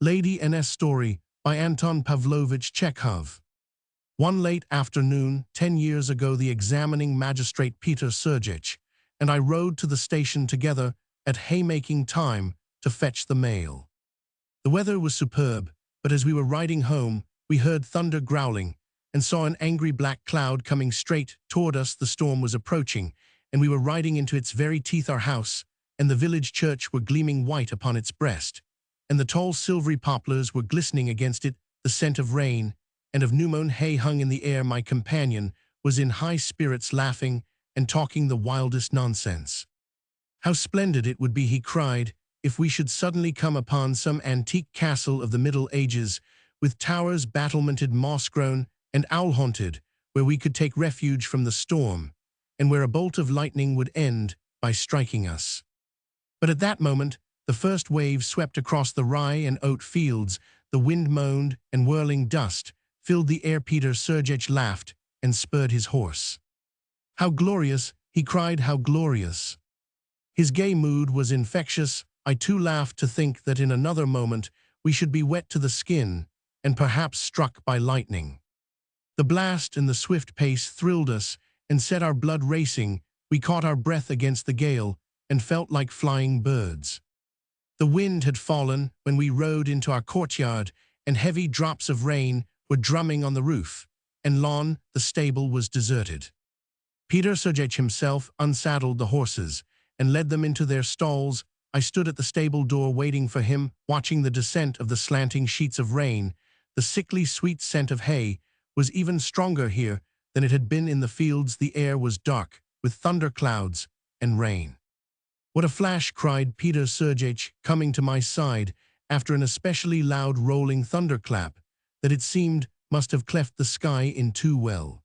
Lady N.S. Story by Anton Pavlovich Chekhov. One late afternoon, 10 years ago, the examining magistrate Peter Sergeyich and I rode to the station together at haymaking time to fetch the mail. The weather was superb, but as we were riding home, we heard thunder growling and saw an angry black cloud coming straight toward us. The storm was approaching, and we were riding into its very teeth. Our house and the village church were gleaming white upon its breast, and the tall silvery poplars were glistening against it. The scent of rain and of new-mown hay hung in the air. My companion was in high spirits, laughing and talking the wildest nonsense. How splendid it would be, he cried, if we should suddenly come upon some antique castle of the Middle Ages, with towers battlemented, moss-grown, and owl-haunted, where we could take refuge from the storm, and where a bolt of lightning would end by striking us. But at that moment, the first wave swept across the rye and oat fields. The wind moaned, and whirling dust filled the air. Peter Sergeyich laughed and spurred his horse. "How glorious!" he cried, "how glorious!" His gay mood was infectious. I too laughed to think that in another moment we should be wet to the skin and perhaps struck by lightning. The blast and the swift pace thrilled us and set our blood racing. We caught our breath against the gale and felt like flying birds. The wind had fallen when we rode into our courtyard, and heavy drops of rain were drumming on the roof and lawn. The stable was deserted. Peter Sergeyich himself unsaddled the horses and led them into their stalls. I stood at the stable door waiting for him, watching the descent of the slanting sheets of rain. The sickly sweet scent of hay was even stronger here than it had been in the fields. The air was dark with thunder clouds and rain. "What a flash!" cried Peter Sergeyich, coming to my side after an especially loud rolling thunderclap that it seemed must have cleft the sky in two. Well.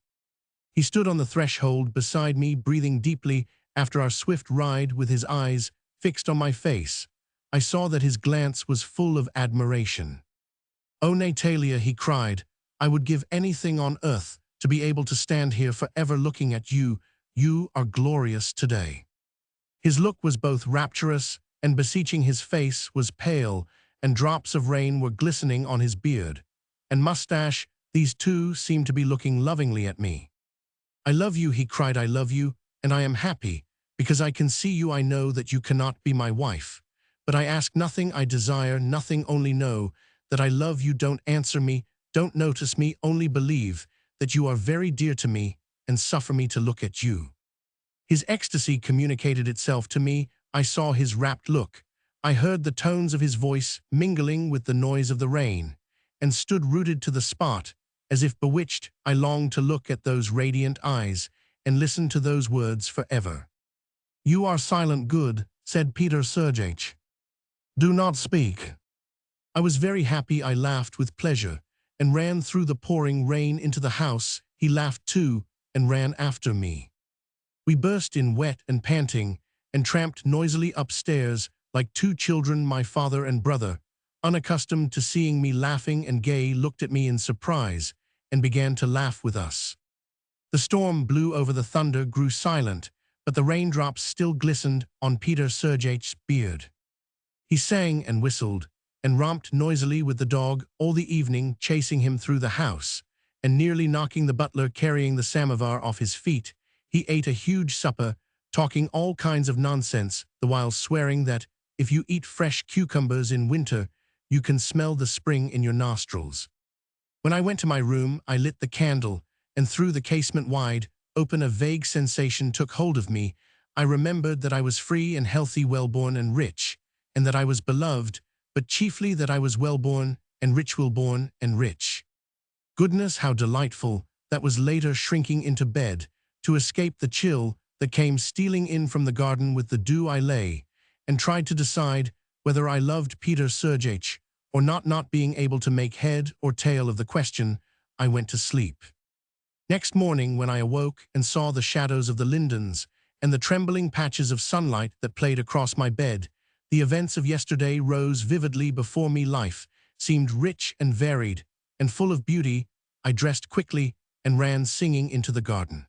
He stood on the threshold beside me, breathing deeply after our swift ride, with his eyes fixed on my face. I saw that his glance was full of admiration. "Oh, Natalia," he cried, "I would give anything on earth to be able to stand here forever looking at you. You are glorious today." His look was both rapturous and beseeching. His face was pale, and drops of rain were glistening on his beard and mustache. These two seemed to be looking lovingly at me. "I love you," he cried, "I love you, and I am happy, because I can see you. I know that you cannot be my wife, but I ask nothing, I desire nothing, only know that I love you. Don't answer me, don't notice me, only believe that you are very dear to me, and suffer me to look at you." His ecstasy communicated itself to me. I saw his rapt look. I heard the tones of his voice mingling with the noise of the rain, and stood rooted to the spot, as if bewitched. I longed to look at those radiant eyes and listen to those words forever. "You are silent, good," said Peter Sergeyich. "Do not speak." I was very happy. I laughed with pleasure and ran through the pouring rain into the house. He laughed too and ran after me. We burst in, wet and panting, and tramped noisily upstairs like two children. My father and brother, unaccustomed to seeing me laughing and gay, looked at me in surprise and began to laugh with us. The storm blew over, the thunder grew silent, but the raindrops still glistened on Peter Sergeyich's beard. He sang and whistled and romped noisily with the dog all the evening, chasing him through the house and nearly knocking the butler carrying the samovar off his feet. He ate a huge supper, talking all kinds of nonsense, the while swearing that if you eat fresh cucumbers in winter, you can smell the spring in your nostrils. When I went to my room, I lit the candle and threw the casement wide open. A vague sensation took hold of me. I remembered that I was free and healthy, well-born and rich, and that I was beloved, but chiefly that I was well-born and rich, well-born and rich. Goodness, how delightful! That was later, shrinking into bed to escape the chill that came stealing in from the garden with the dew. I lay and tried to decide whether I loved Peter Sergeyich or not. Not being able to make head or tail of the question, I went to sleep. Next morning, when I awoke and saw the shadows of the lindens and the trembling patches of sunlight that played across my bed, the events of yesterday rose vividly before me. Life seemed rich and varied and full of beauty. I dressed quickly and ran singing into the garden.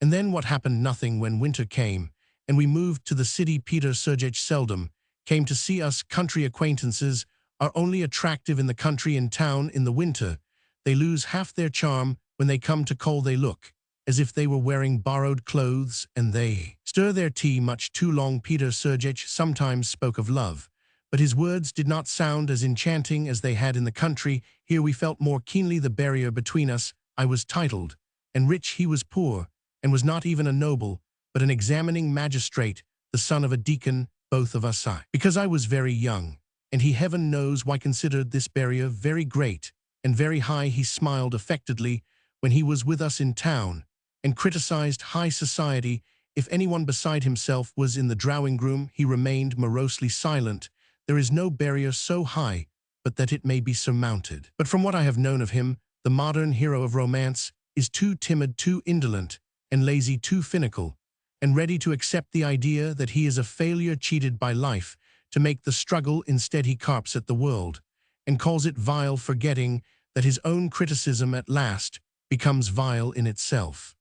And then what happened? Nothing. When winter came and we moved to the city, Peter Sergeyich seldom came to see us. Country acquaintances are only attractive in the country and town in the winter. They lose half their charm when they come to coal. They look as if they were wearing borrowed clothes, and they stir their tea much too long. Peter Sergeyevich sometimes spoke of love, but his words did not sound as enchanting as they had in the country. Here we felt more keenly the barrier between us. I was titled and rich, he was poor, and was not even a noble, but an examining magistrate, the son of a deacon, both of us because I was very young, and he, heaven knows why, considered this barrier very great and very high. He smiled affectedly when he was with us in town, and criticized high society. If anyone beside himself was in the drawing-room, he remained morosely silent. There is no barrier so high but that it may be surmounted. But from what I have known of him, the modern hero of romance is too timid, too indolent, and lazy, too finical, and ready to accept the idea that he is a failure, cheated by life, to make the struggle. Instead, he carps at the world, and calls it vile, forgetting that his own criticism at last becomes vile in itself.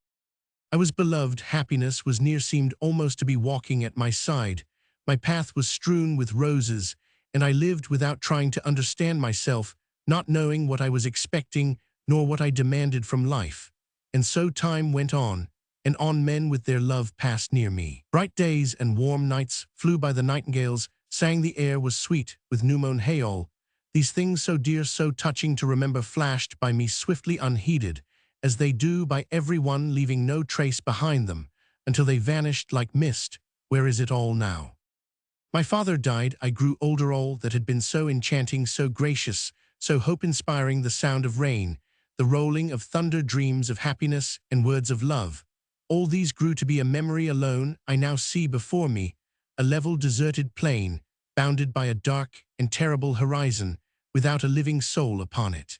I was beloved, happiness was near, seemed almost to be walking at my side. My path was strewn with roses, and I lived without trying to understand myself, not knowing what I was expecting, nor what I demanded from life. And so time went on, and on. Men with their love passed near me. Bright days and warm nights flew by. The nightingales sang, the air was sweet with new mown hayall. These things so dear, so touching to remember, flashed by me swiftly unheeded, as they do by everyone, leaving no trace behind them, until they vanished like mist. Where is it all now? My father died. I grew older. All that had been so enchanting, so gracious, so hope-inspiring, the sound of rain, the rolling of thunder, dreams of happiness, and words of love, all these grew to be a memory alone. I now see before me a level, deserted plain, bounded by a dark and terrible horizon, without a living soul upon it.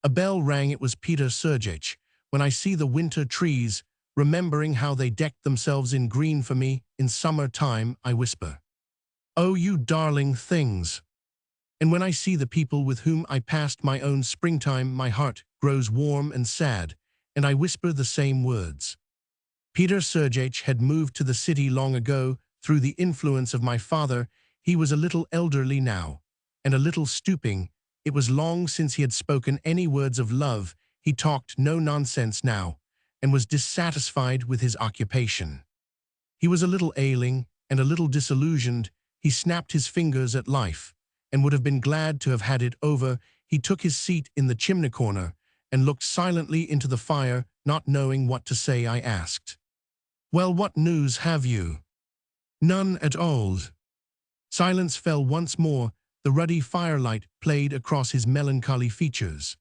A bell rang. It was Peter Sergeyevich. When I see the winter trees, remembering how they decked themselves in green for me in summer time, I whisper, "Oh, you darling things!" And when I see the people with whom I passed my own springtime, my heart grows warm and sad, and I whisper the same words. Peter Sergeyevich had moved to the city long ago through the influence of my father. He was a little elderly now, and a little stooping. It was long since he had spoken any words of love. He talked no nonsense now, and was dissatisfied with his occupation. He was a little ailing and a little disillusioned. He snapped his fingers at life, and would have been glad to have had it over. He took his seat in the chimney corner, and looked silently into the fire. Not knowing what to say, I asked, "Well, what news have you?" "None at all." Silence fell once more. The ruddy firelight played across his melancholy features.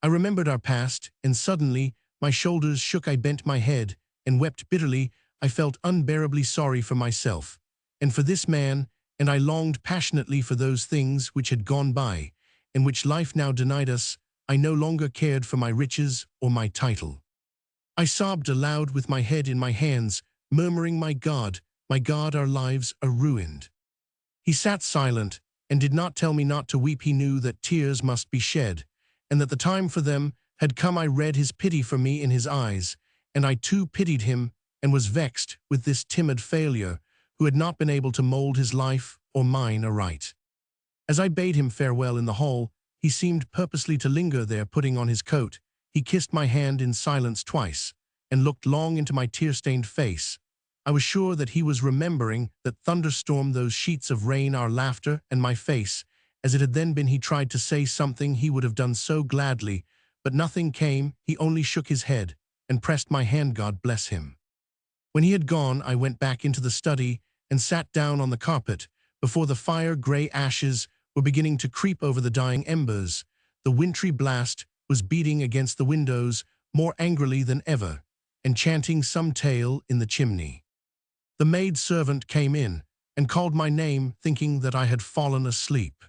I remembered our past, and suddenly my shoulders shook. I bent my head and wept bitterly. I felt unbearably sorry for myself, and for this man, and I longed passionately for those things which had gone by, and which life now denied us. I no longer cared for my riches or my title. I sobbed aloud with my head in my hands, murmuring, my God, our lives are ruined." He sat silent, and did not tell me not to weep. He knew that tears must be shed, and that the time for them had come. I read his pity for me in his eyes, and I too pitied him, and was vexed with this timid failure, who had not been able to mold his life or mine aright. As I bade him farewell in the hall, he seemed purposely to linger there, putting on his coat. He kissed my hand in silence twice, and looked long into my tear-stained face. I was sure that he was remembering that thunderstorm, those sheets of rain, our laughter, and my face, as it had then been. He tried to say something he would have done so gladly, but nothing came. He only shook his head, and pressed my hand. God bless him. When he had gone, I went back into the study, and sat down on the carpet. Before the fire, gray ashes were beginning to creep over the dying embers. The wintry blast was beating against the windows more angrily than ever, and chanting some tale in the chimney. The maid servant came in, and called my name, thinking that I had fallen asleep.